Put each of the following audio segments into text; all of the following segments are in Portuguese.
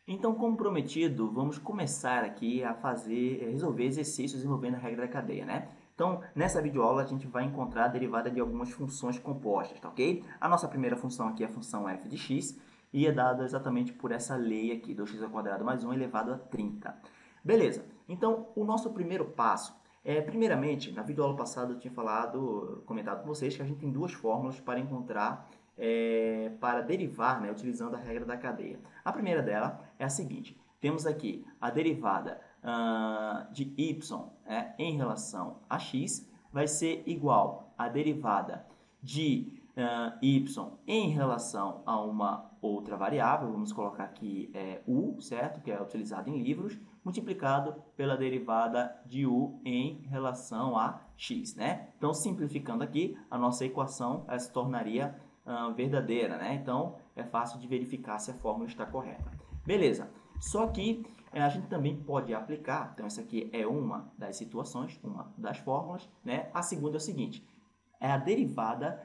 Então, como prometido, vamos começar aqui a resolver exercícios envolvendo a regra da cadeia, né? Então, nessa videoaula a gente vai encontrar a derivada de algumas funções compostas, tá ok? A nossa primeira função aqui é a função f de x e é dada exatamente por essa lei aqui, 2x² mais 1 elevado a 30. Beleza, então o nosso primeiro passo primeiramente, na videoaula passada eu tinha comentado com vocês que a gente tem duas fórmulas para encontrar para derivar, né, utilizando a regra da cadeia. A primeira dela é a seguinte: temos aqui a derivada de y em relação a x vai ser igual à derivada de y em relação a uma outra variável, vamos colocar aqui u, certo? Que é utilizado em livros, multiplicado pela derivada de u em relação a x, né? Então, simplificando aqui, a nossa equação se tornaria verdadeira, né? Então, é fácil de verificar se a fórmula está correta. Beleza. Só que a gente também pode aplicar, então essa aqui é uma das situações, uma das fórmulas, né? A segunda é o seguinte: é a derivada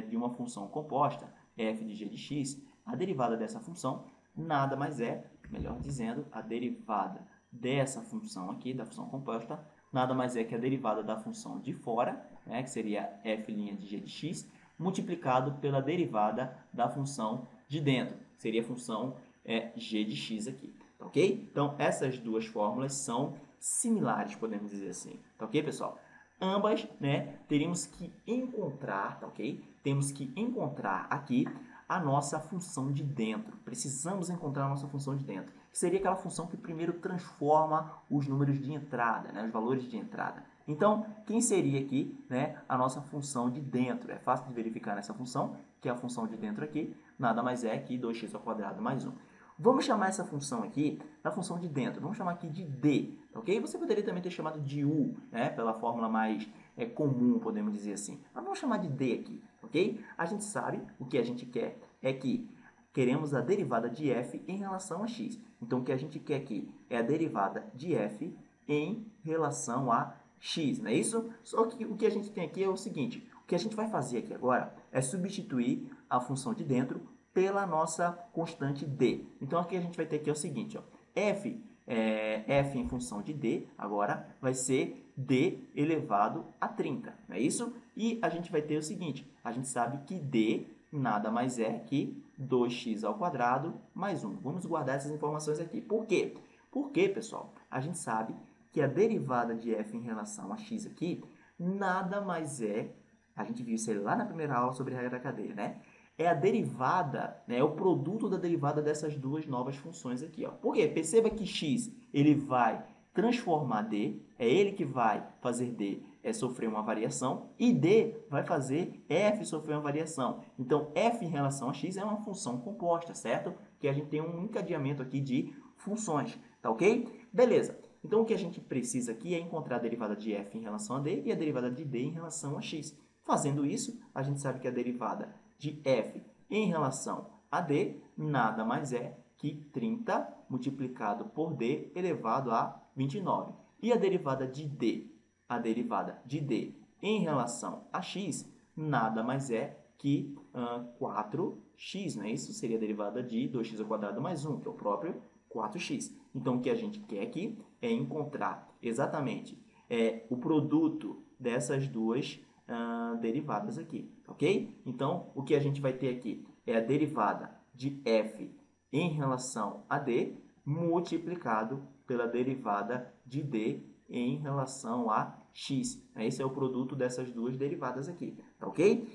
de uma função composta, f de g de x, a derivada dessa função nada mais é, melhor dizendo, a derivada dessa função aqui, da função composta, nada mais é que a derivada da função de fora, né, que seria f' de g de x, multiplicado pela derivada da função de dentro, que seria a função g de x aqui, tá ok? Então, essas duas fórmulas são similares, podemos dizer assim, tá ok, pessoal? Ambas, né, teríamos que encontrar, tá ok? Temos que encontrar aqui a nossa função de dentro. Precisamos encontrar a nossa função de dentro, que seria aquela função que primeiro transforma os números de entrada, né, os valores de entrada. Então, quem seria aqui, né, a nossa função de dentro? É fácil de verificar nessa função, que é a função de dentro aqui, nada mais é que 2x² mais 1. Vamos chamar essa função aqui, na função de dentro, vamos chamar aqui de d, ok? Você poderia também ter chamado de u, né, pela fórmula mais comum, podemos dizer assim. Mas vamos chamar de d aqui, ok? A gente sabe, o que a gente quer é que queremos a derivada de f em relação a x. Então, o que a gente quer aqui é a derivada de f em relação a x, não é isso? Só que o que a gente tem aqui é o seguinte: o que a gente vai fazer aqui agora é substituir a função de dentro pela nossa constante d. Então, aqui a gente vai ter aqui o seguinte, ó, f em função de d, agora vai ser d elevado a 30, não é isso? E a gente vai ter o seguinte: a gente sabe que d nada mais é que 2x² mais 1. Vamos guardar essas informações aqui. Por quê? Porque, pessoal, a gente sabe que a derivada de f em relação a x aqui nada mais é, a gente viu isso aí lá na primeira aula sobre a regra da cadeia, né? É a derivada, né, é o produto da derivada dessas duas novas funções aqui. Ó. Por quê? Perceba que x ele vai transformar d, é ele que vai fazer d sofrer uma variação, e d vai fazer f sofrer uma variação. Então, f em relação a x é uma função composta, certo? Que a gente tem um encadeamento aqui de funções, tá ok? Beleza. Então, o que a gente precisa aqui é encontrar a derivada de f em relação a d e a derivada de d em relação a x. Fazendo isso, a gente sabe que a derivada de f em relação a d nada mais é que 30 multiplicado por d elevado a 29. E a derivada de d em relação a x nada mais é que 4x, né? Isso seria a derivada de 2x² mais 1, que é o próprio 4x. Então, o que a gente quer aqui é encontrar exatamente o produto dessas duas derivadas aqui, ok? Então, o que a gente vai ter aqui é a derivada de f em relação a d multiplicado pela derivada de d em relação a x. Esse é o produto dessas duas derivadas aqui, tá ok?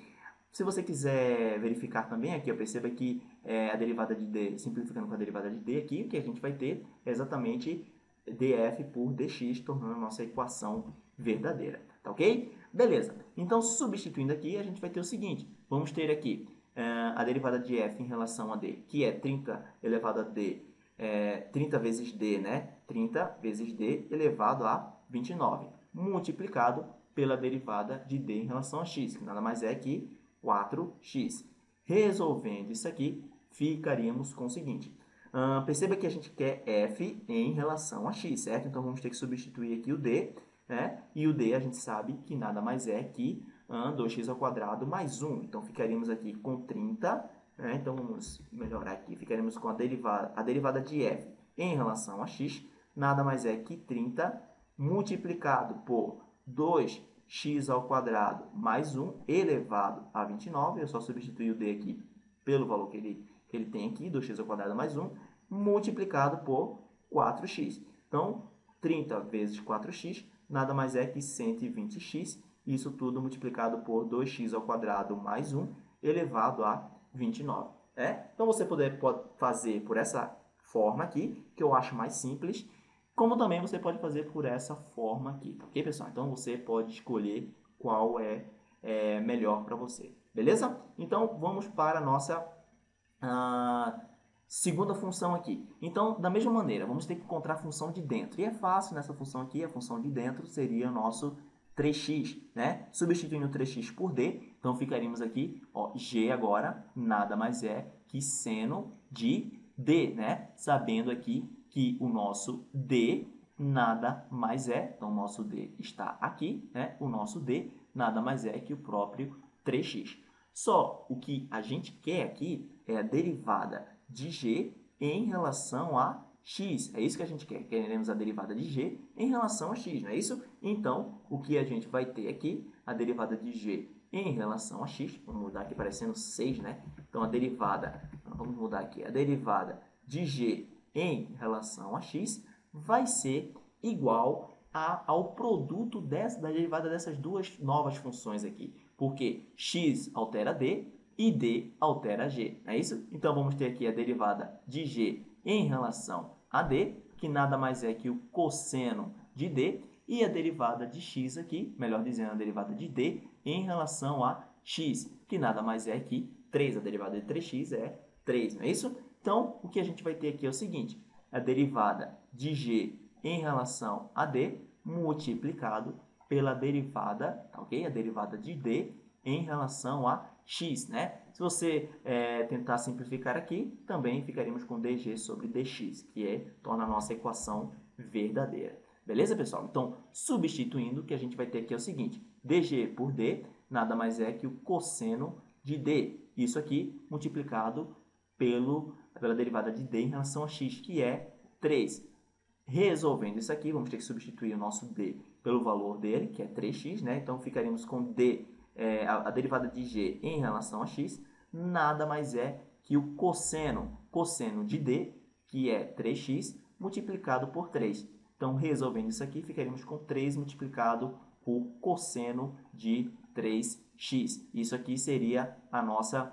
Se você quiser verificar também aqui, perceba que a derivada de d, simplificando com a derivada de d aqui, o que a gente vai ter é exatamente df por dx, tornando a nossa equação verdadeira, tá ok? Beleza, então substituindo aqui, a gente vai ter o seguinte: vamos ter aqui a derivada de f em relação a d, que é 30 elevado a d, 30 vezes d, né? 30 vezes d elevado a 29, multiplicado pela derivada de d em relação a x, que nada mais é que 4x. Resolvendo isso aqui, ficaríamos com o seguinte: perceba que a gente quer f em relação a x, certo? Então, vamos ter que substituir aqui o d, né? E o d a gente sabe que nada mais é que 2x² mais 1. Então, ficaríamos aqui com 30 né? Então, vamos melhorar aqui. Ficaremos com a derivada de f em relação a x, nada mais é que 30 multiplicado por 2x ao quadrado mais 1 elevado a 29. Eu só substituí o d aqui pelo valor que ele tem aqui, 2x ao quadrado mais 1, multiplicado por 4x. Então, 30 vezes 4x, nada mais é que 120x, isso tudo multiplicado por 2x ao quadrado mais 1, elevado a 29. Então, você pode fazer por essa forma aqui, que eu acho mais simples, como também você pode fazer por essa forma aqui, tá ok, pessoal? Então, você pode escolher qual é melhor para você, beleza? Então, vamos para a nossa segunda função aqui. Então, da mesma maneira, vamos ter que encontrar a função de dentro. E é fácil nessa função aqui, a função de dentro seria o nosso 3x, né? Substituindo 3x por d, então ficaríamos aqui, ó, g agora nada mais é que seno de d, né? Sabendo aqui que o nosso d nada mais é, então o nosso d está aqui, né? O nosso d nada mais é que o próprio 3x. Só o que a gente quer aqui é a derivada de g em relação a x. É isso que a gente quer. Queremos a derivada de g em relação a x, não é isso? Então, o que a gente vai ter aqui? A derivada de g em relação a x. Vamos mudar aqui parecendo 6, né? Então, vamos mudar aqui. A derivada de g em relação a x vai ser igual ao produto da derivada dessas duas novas funções aqui. Porque x altera d e d altera g, não é isso? Então, vamos ter aqui a derivada de g em relação a d, que nada mais é que o cosseno de d, e a derivada de x aqui, melhor dizendo, a derivada de d em relação a x, que nada mais é que 3. A derivada de 3x é 3, não é isso? Então, o que a gente vai ter aqui é o seguinte, a derivada de g em relação a d multiplicado pela derivada, tá ok? A derivada de d em relação a x, né? Se você tentar simplificar aqui, também ficaríamos com dg sobre dx, que torna a nossa equação verdadeira. Beleza, pessoal? Então, substituindo, o que a gente vai ter aqui é o seguinte, dg por d nada mais é que o cosseno de d. Isso aqui multiplicado pela derivada de d em relação a x, que é 3. Resolvendo isso aqui, vamos ter que substituir o nosso d pelo valor dele, que é 3x, né? Então, ficaríamos com d, a derivada de g em relação a x, nada mais é que o cosseno de d, que é 3x, multiplicado por 3. Então, resolvendo isso aqui, ficaríamos com 3 multiplicado por cosseno de 3x. Isso aqui seria a nossa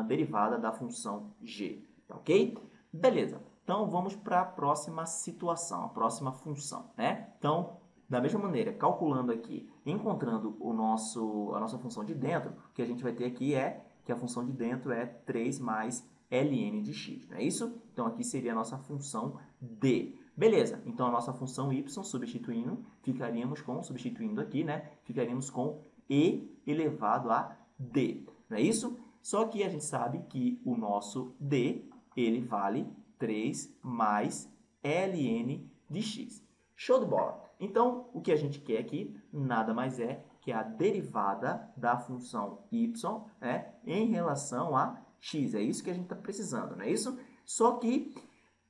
derivada da função g, tá ok? Beleza. Então, vamos para a próxima situação, a próxima função, né? Então, da mesma maneira, calculando aqui, encontrando a nossa função de dentro, o que a gente vai ter aqui é que a função de dentro é 3 mais ln de x, não é isso? Então, aqui seria a nossa função d. Beleza, então a nossa função y, substituindo aqui, né? Ficaríamos com e elevado a d, não é isso? Só que a gente sabe que o nosso d, ele vale 3 mais ln de x. Show de bola! Então, o que a gente quer aqui nada mais é que a derivada da função y em relação a x. É isso que a gente está precisando, não é isso? Só que,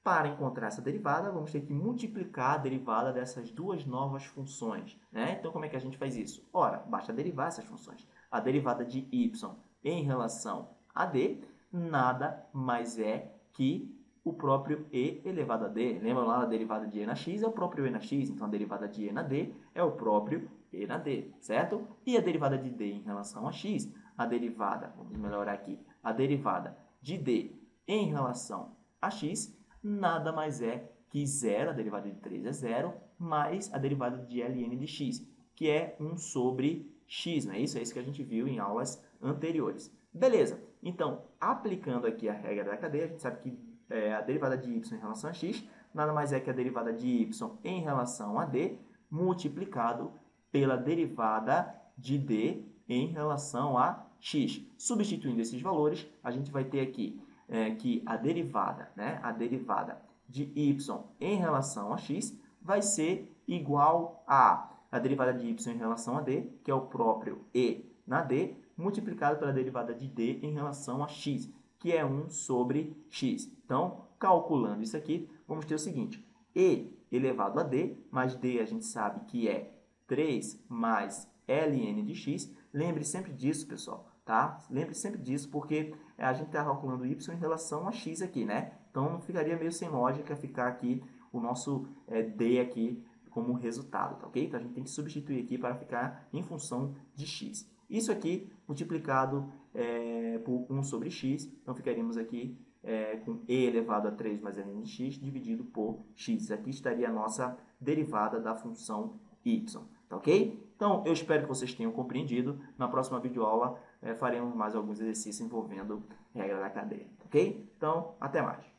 para encontrar essa derivada, vamos ter que multiplicar a derivada dessas duas novas funções, né? Então, como é que a gente faz isso? Ora, basta derivar essas funções. A derivada de y em relação a d nada mais é que o próprio e elevado a d. Lembra lá a derivada de e na x é o próprio e na x, então a derivada de e na d é o próprio e na d, certo? E a derivada de d em relação a x, vamos melhorar aqui, a derivada de d em relação a x nada mais é que 0, a derivada de 3 é 0, mais a derivada de ln de x, que é 1 sobre x, não é isso? É isso que a gente viu em aulas anteriores. Beleza, então, aplicando aqui a regra da cadeia, a gente sabe que a derivada de y em relação a x nada mais é que a derivada de y em relação a d multiplicado pela derivada de d em relação a x. Substituindo esses valores, a gente vai ter aqui que a derivada de y em relação a x vai ser igual a derivada de y em relação a d, que é o próprio e na d, multiplicado pela derivada de d em relação a x, que é 1 sobre x. Então, calculando isso aqui, vamos ter o seguinte, e elevado a d, mais d a gente sabe que é 3 mais ln de x. Lembre sempre disso, pessoal, tá? Lembre sempre disso, porque a gente está calculando y em relação a x aqui, né? Então, ficaria meio sem lógica ficar aqui o nosso d aqui como resultado, tá ok? Então, a gente tem que substituir aqui para ficar em função de x. Isso aqui multiplicado por 1 sobre x, então ficaríamos aqui com e elevado a 3 mais ln de x dividido por x. Aqui estaria a nossa derivada da função y, tá ok? Então, eu espero que vocês tenham compreendido. Na próxima videoaula faremos mais alguns exercícios envolvendo regra da cadeia, ok? Então, até mais.